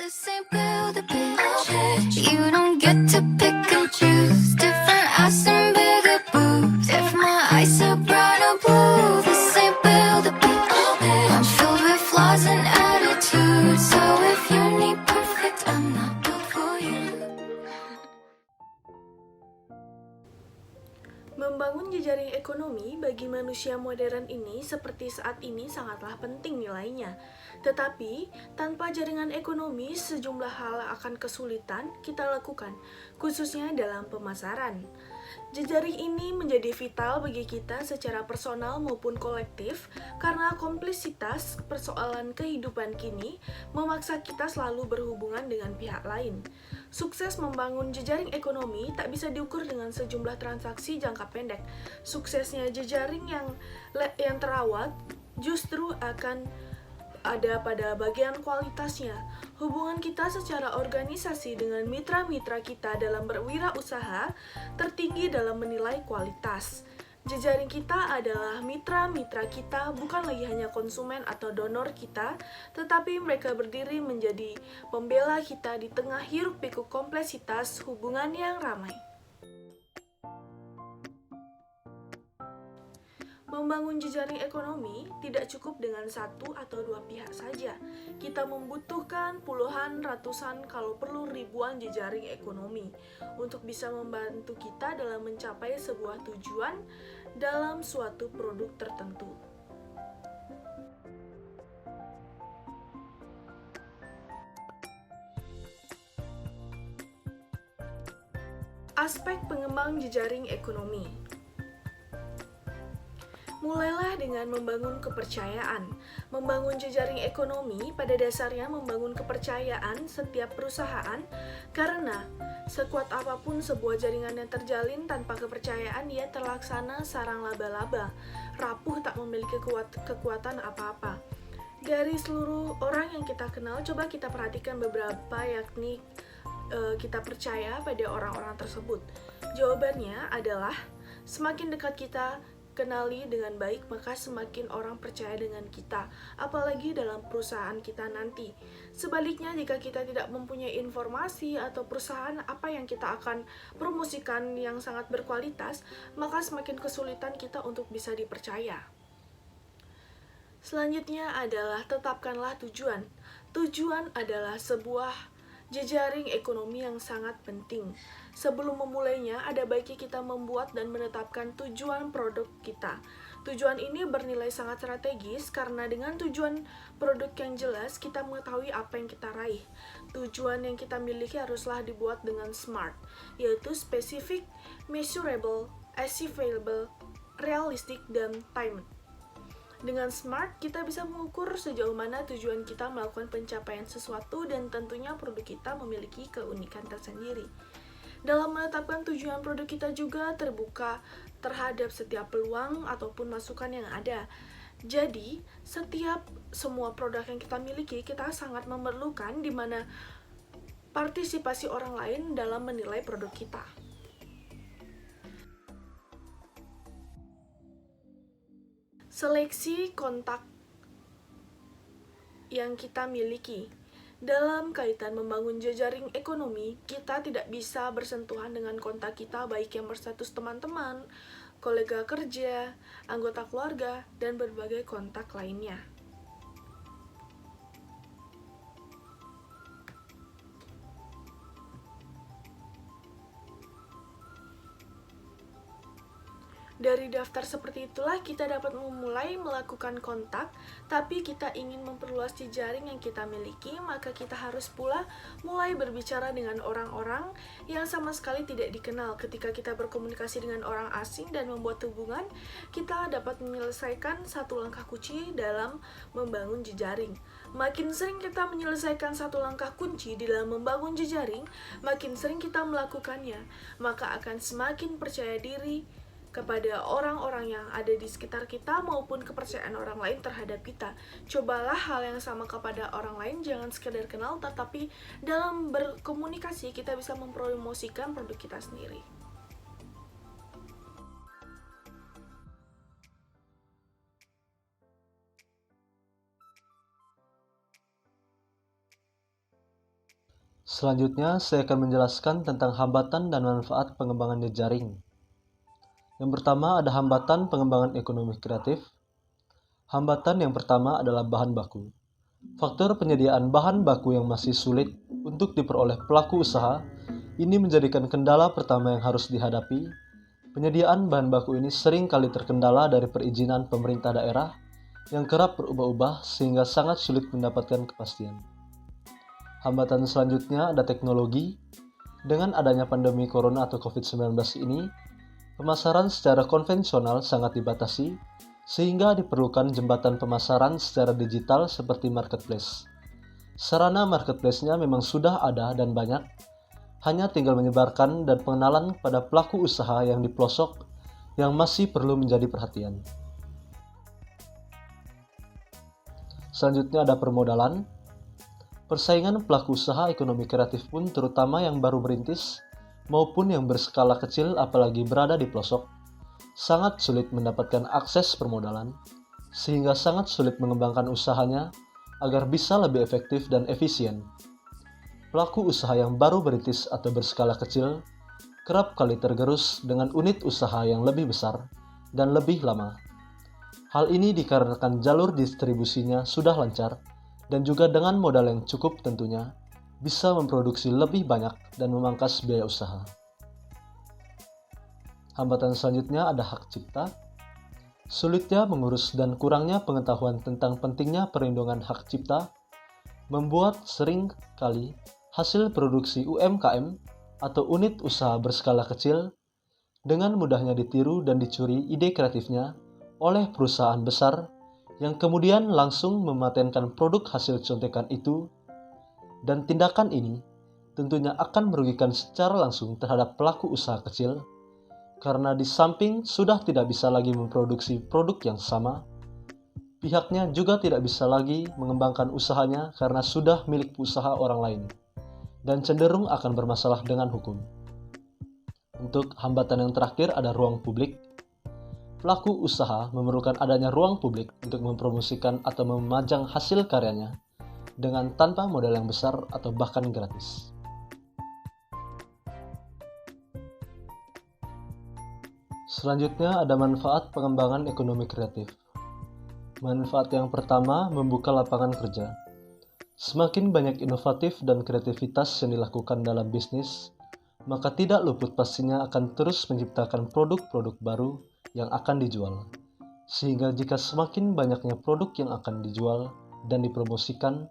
This ain't build a bitch. You don't get to pick and choose. Different ass and bigger boobs. If my eyes are brown or blue, this ain't build a bitch. I'm filled with flaws and attitudes. So if you need perfect, I'm not built for you. Membangun jejaring ekonomi bagi manusia modern ini seperti saat ini sangatlah penting nilainya. Tetapi, tanpa jaringan ekonomi, sejumlah hal akan kesulitan kita lakukan, khususnya dalam pemasaran. Jejaring ini menjadi vital bagi kita secara personal maupun kolektif karena kompleksitas persoalan kehidupan kini memaksa kita selalu berhubungan dengan pihak lain. Sukses membangun jejaring ekonomi tak bisa diukur dengan sejumlah transaksi jangka pendek. Suksesnya jejaring yang terawat justru akan ada pada bagian kualitasnya. Hubungan kita secara organisasi dengan mitra-mitra kita dalam berwirausaha tertinggi dalam menilai kualitas. Jejaring kita adalah mitra-mitra kita, bukan lagi hanya konsumen atau donor kita, tetapi mereka berdiri menjadi pembela kita di tengah hiruk-pikuk kompleksitas hubungan yang ramai. Membangun jejaring ekonomi tidak cukup dengan satu atau dua pihak saja. Kita membutuhkan puluhan, ratusan, kalau perlu ribuan jejaring ekonomi untuk bisa membantu kita dalam mencapai sebuah tujuan dalam suatu produk tertentu. Aspek pengembang jejaring ekonomi. Mulailah dengan membangun kepercayaan. Membangun jejaring ekonomi pada dasarnya membangun kepercayaan setiap perusahaan, karena sekuat apapun sebuah jaringan yang terjalin tanpa kepercayaan, ia terlaksana sarang laba-laba, rapuh, tak memiliki kekuatan apa-apa. Dari seluruh orang yang kita kenal, coba kita perhatikan beberapa, yakni kita percaya pada orang-orang tersebut. Jawabannya adalah semakin dekat kita kenali dengan baik, maka semakin orang percaya dengan kita, apalagi dalam perusahaan kita nanti. Sebaliknya, jika kita tidak mempunyai informasi atau perusahaan apa yang kita akan promosikan yang sangat berkualitas, maka semakin kesulitan kita untuk bisa dipercaya. Selanjutnya adalah tetapkanlah tujuan. Tujuan adalah sebuah jejaring ekonomi yang sangat penting. Sebelum memulainya, ada baiknya kita membuat dan menetapkan tujuan produk kita. Tujuan ini bernilai sangat strategis karena dengan tujuan produk yang jelas, kita mengetahui apa yang kita raih. Tujuan yang kita miliki haruslah dibuat dengan SMART, yaitu specific, measurable, achievable, realistic, dan timed. Dengan SMART, kita bisa mengukur sejauh mana tujuan kita melakukan pencapaian sesuatu dan tentunya produk kita memiliki keunikan tersendiri. Dalam menetapkan tujuan produk kita juga terbuka terhadap setiap peluang ataupun masukan yang ada. Jadi, semua produk yang kita miliki, kita sangat memerlukan di mana partisipasi orang lain dalam menilai produk kita. Seleksi kontak yang kita miliki. Dalam kaitan membangun jejaring ekonomi, kita tidak bisa bersentuhan dengan kontak kita, baik yang berstatus teman-teman, kolega kerja, anggota keluarga, dan berbagai kontak lainnya. Dari daftar seperti itulah kita dapat memulai melakukan kontak, tapi kita ingin memperluas jejaring yang kita miliki, maka kita harus pula mulai berbicara dengan orang-orang yang sama sekali tidak dikenal. Ketika kita berkomunikasi dengan orang asing dan membuat hubungan, kita dapat menyelesaikan satu langkah kunci dalam membangun jejaring. Makin sering kita menyelesaikan satu langkah kunci di dalam membangun jejaring, makin sering kita melakukannya, maka akan semakin percaya diri kepada orang-orang yang ada di sekitar kita maupun kepercayaan orang lain terhadap kita. Cobalah hal yang sama kepada orang lain, jangan sekedar kenal, tetapi dalam berkomunikasi kita bisa mempromosikan produk kita sendiri. Selanjutnya, saya akan menjelaskan tentang hambatan dan manfaat pengembangan jejaring. Yang pertama ada hambatan pengembangan ekonomi kreatif. Hambatan yang pertama adalah bahan baku. Faktor penyediaan bahan baku yang masih sulit untuk diperoleh pelaku usaha, ini menjadikan kendala pertama yang harus dihadapi. Penyediaan bahan baku ini sering kali terkendala dari perizinan pemerintah daerah yang kerap berubah-ubah sehingga sangat sulit mendapatkan kepastian. Hambatan selanjutnya ada teknologi. Dengan adanya pandemi corona atau COVID-19 ini, pemasaran secara konvensional sangat dibatasi, sehingga diperlukan jembatan pemasaran secara digital seperti marketplace. Sarana marketplace-nya memang sudah ada dan banyak, hanya tinggal menyebarkan dan pengenalan pada pelaku usaha yang di pelosok yang masih perlu menjadi perhatian. Selanjutnya ada permodalan. Persaingan pelaku usaha ekonomi kreatif pun terutama yang baru merintis maupun yang berskala kecil apalagi berada di pelosok, sangat sulit mendapatkan akses permodalan, sehingga sangat sulit mengembangkan usahanya agar bisa lebih efektif dan efisien. Pelaku usaha yang baru merintis atau berskala kecil kerap kali tergerus dengan unit usaha yang lebih besar dan lebih lama. Hal ini dikarenakan jalur distribusinya sudah lancar dan juga dengan modal yang cukup tentunya bisa memproduksi lebih banyak dan memangkas biaya usaha. Hambatan selanjutnya ada hak cipta. Sulitnya mengurus dan kurangnya pengetahuan tentang pentingnya perlindungan hak cipta membuat sering kali hasil produksi UMKM atau unit usaha berskala kecil dengan mudahnya ditiru dan dicuri ide kreatifnya oleh perusahaan besar yang kemudian langsung mematenkan produk hasil contekan itu, dan tindakan ini tentunya akan merugikan secara langsung terhadap pelaku usaha kecil karena di samping sudah tidak bisa lagi memproduksi produk yang sama, pihaknya juga tidak bisa lagi mengembangkan usahanya karena sudah milik usaha orang lain dan cenderung akan bermasalah dengan hukum. Untuk hambatan yang terakhir ada ruang publik. Pelaku usaha memerlukan adanya ruang publik untuk mempromosikan atau memajang hasil karyanya dengan tanpa modal yang besar atau bahkan gratis. Selanjutnya ada manfaat pengembangan ekonomi kreatif. Manfaat yang pertama membuka lapangan kerja. Semakin banyak inovatif dan kreativitas yang dilakukan dalam bisnis, maka tidak luput pastinya akan terus menciptakan produk-produk baru yang akan dijual. Sehingga jika semakin banyaknya produk yang akan dijual dan dipromosikan,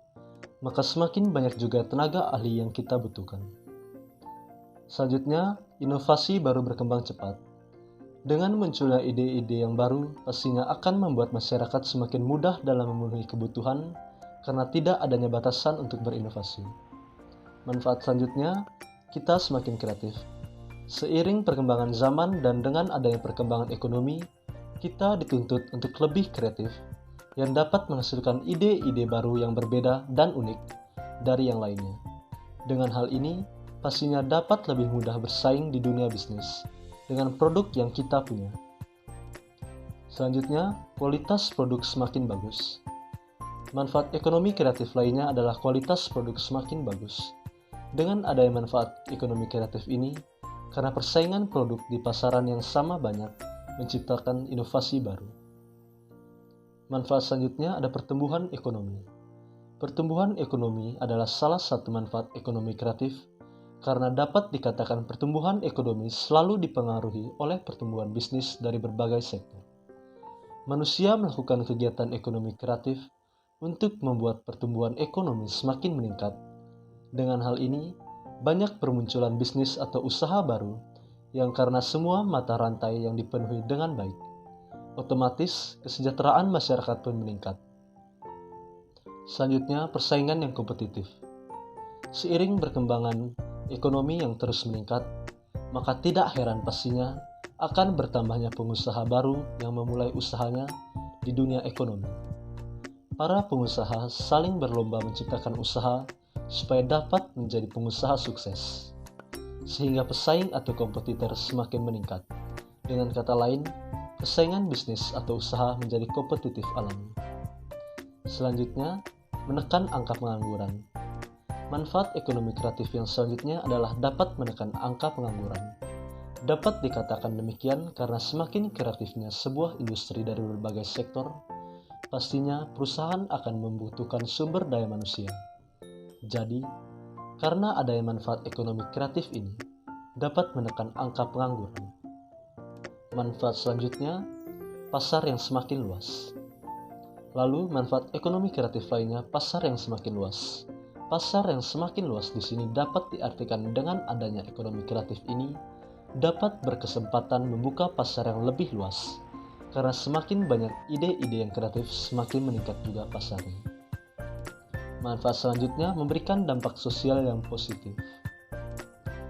maka semakin banyak juga tenaga ahli yang kita butuhkan. Selanjutnya, inovasi baru berkembang cepat. Dengan munculnya ide-ide yang baru, pastinya akan membuat masyarakat semakin mudah dalam memenuhi kebutuhan karena tidak adanya batasan untuk berinovasi. Manfaat selanjutnya, kita semakin kreatif. Seiring perkembangan zaman dan dengan adanya perkembangan ekonomi, kita dituntut untuk lebih kreatif yang dapat menghasilkan ide-ide baru yang berbeda dan unik dari yang lainnya. Dengan hal ini, pastinya dapat lebih mudah bersaing di dunia bisnis dengan produk yang kita punya. Selanjutnya, kualitas produk semakin bagus. Manfaat ekonomi kreatif lainnya adalah kualitas produk semakin bagus. Dengan adanya manfaat ekonomi kreatif ini, karena persaingan produk di pasaran yang sama banyak menciptakan inovasi baru. Manfaat selanjutnya ada pertumbuhan ekonomi. Pertumbuhan ekonomi adalah salah satu manfaat ekonomi kreatif karena dapat dikatakan pertumbuhan ekonomi selalu dipengaruhi oleh pertumbuhan bisnis dari berbagai sektor. Manusia melakukan kegiatan ekonomi kreatif untuk membuat pertumbuhan ekonomi semakin meningkat. Dengan hal ini, banyak permunculan bisnis atau usaha baru yang karena semua mata rantai yang dipenuhi dengan baik, otomatis kesejahteraan masyarakat pun meningkat. Selanjutnya, persaingan yang kompetitif. Seiring berkembangan ekonomi yang terus meningkat, maka tidak heran pastinya akan bertambahnya pengusaha baru yang memulai usahanya di dunia ekonomi. Para pengusaha saling berlomba menciptakan usaha supaya dapat menjadi pengusaha sukses, sehingga pesaing atau kompetitor semakin meningkat. Dengan kata lain, persaingan bisnis atau usaha menjadi kompetitif alami. Selanjutnya, menekan angka pengangguran. Manfaat ekonomi kreatif yang selanjutnya adalah dapat menekan angka pengangguran. Dapat dikatakan demikian karena semakin kreatifnya sebuah industri dari berbagai sektor, pastinya perusahaan akan membutuhkan sumber daya manusia. Jadi, karena adanya manfaat ekonomi kreatif ini, dapat menekan angka pengangguran. Manfaat selanjutnya, pasar yang semakin luas. Lalu, manfaat ekonomi kreatif lainnya, pasar yang semakin luas. Pasar yang semakin luas di sini dapat diartikan dengan adanya ekonomi kreatif ini dapat berkesempatan membuka pasar yang lebih luas. Karena semakin banyak ide-ide yang kreatif, semakin meningkat juga pasarnya. Manfaat selanjutnya memberikan dampak sosial yang positif.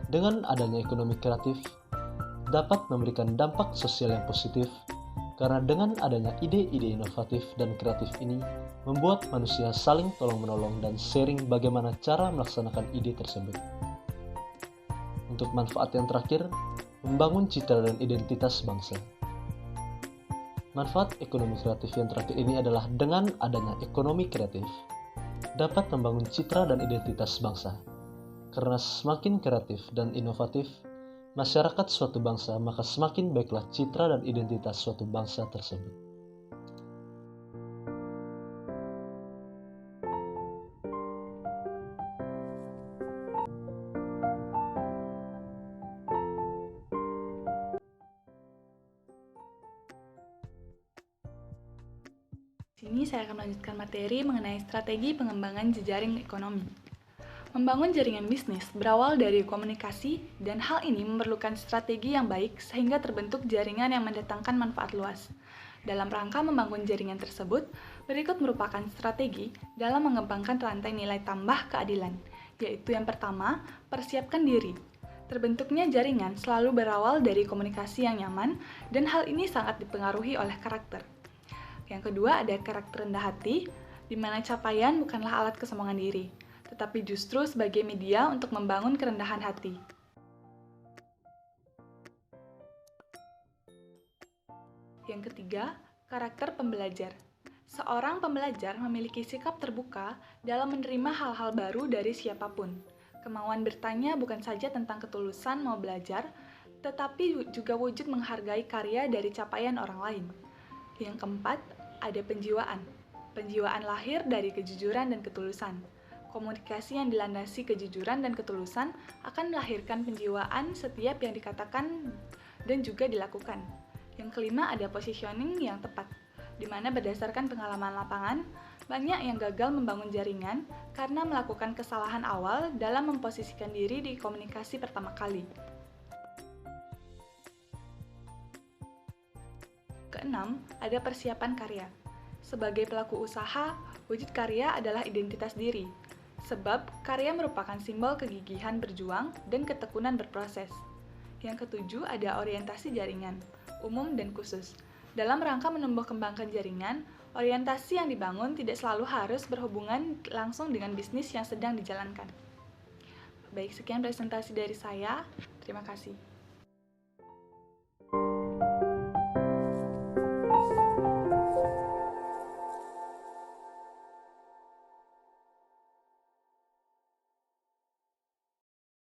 Dengan adanya ekonomi kreatif, dapat memberikan dampak sosial yang positif karena dengan adanya ide-ide inovatif dan kreatif ini membuat manusia saling tolong-menolong dan sharing bagaimana cara melaksanakan ide tersebut. Untuk manfaat yang terakhir, membangun citra dan identitas bangsa. Manfaat ekonomi kreatif yang terakhir ini adalah dengan adanya ekonomi kreatif, dapat membangun citra dan identitas bangsa. Karena semakin kreatif dan inovatif masyarakat suatu bangsa, maka semakin baiklah citra dan identitas suatu bangsa tersebut. Di sini saya akan melanjutkan materi mengenai strategi pengembangan jejaring ekonomi. Membangun jaringan bisnis berawal dari komunikasi, dan hal ini memerlukan strategi yang baik sehingga terbentuk jaringan yang mendatangkan manfaat luas. Dalam rangka membangun jaringan tersebut, berikut merupakan strategi dalam mengembangkan rantai nilai tambah keadilan, yaitu yang pertama, persiapkan diri. Terbentuknya jaringan selalu berawal dari komunikasi yang nyaman, dan hal ini sangat dipengaruhi oleh karakter. Yang kedua, ada karakter rendah hati, di mana capaian bukanlah alat kesombongan diri, tetapi justru sebagai media untuk membangun kerendahan hati. Yang ketiga, karakter pembelajar. Seorang pembelajar memiliki sikap terbuka dalam menerima hal-hal baru dari siapapun. Kemauan bertanya bukan saja tentang ketulusan mau belajar, tetapi juga wujud menghargai karya dari capaian orang lain. Yang keempat, ada penjiwaan. Penjiwaan lahir dari kejujuran dan ketulusan. Komunikasi yang dilandasi kejujuran dan ketulusan akan melahirkan penjiwaan setiap yang dikatakan dan juga dilakukan. Yang kelima, ada positioning yang tepat, di mana berdasarkan pengalaman lapangan, banyak yang gagal membangun jaringan karena melakukan kesalahan awal dalam memposisikan diri di komunikasi pertama kali. Keenam, ada persiapan karya. Sebagai pelaku usaha, wujud karya adalah identitas diri. Sebab, karya merupakan simbol kegigihan berjuang dan ketekunan berproses. Yang ketujuh, ada orientasi jaringan, umum dan khusus. Dalam rangka menumbuh kembangkan jaringan, orientasi yang dibangun tidak selalu harus berhubungan langsung dengan bisnis yang sedang dijalankan. Baik, sekian presentasi dari saya. Terima kasih.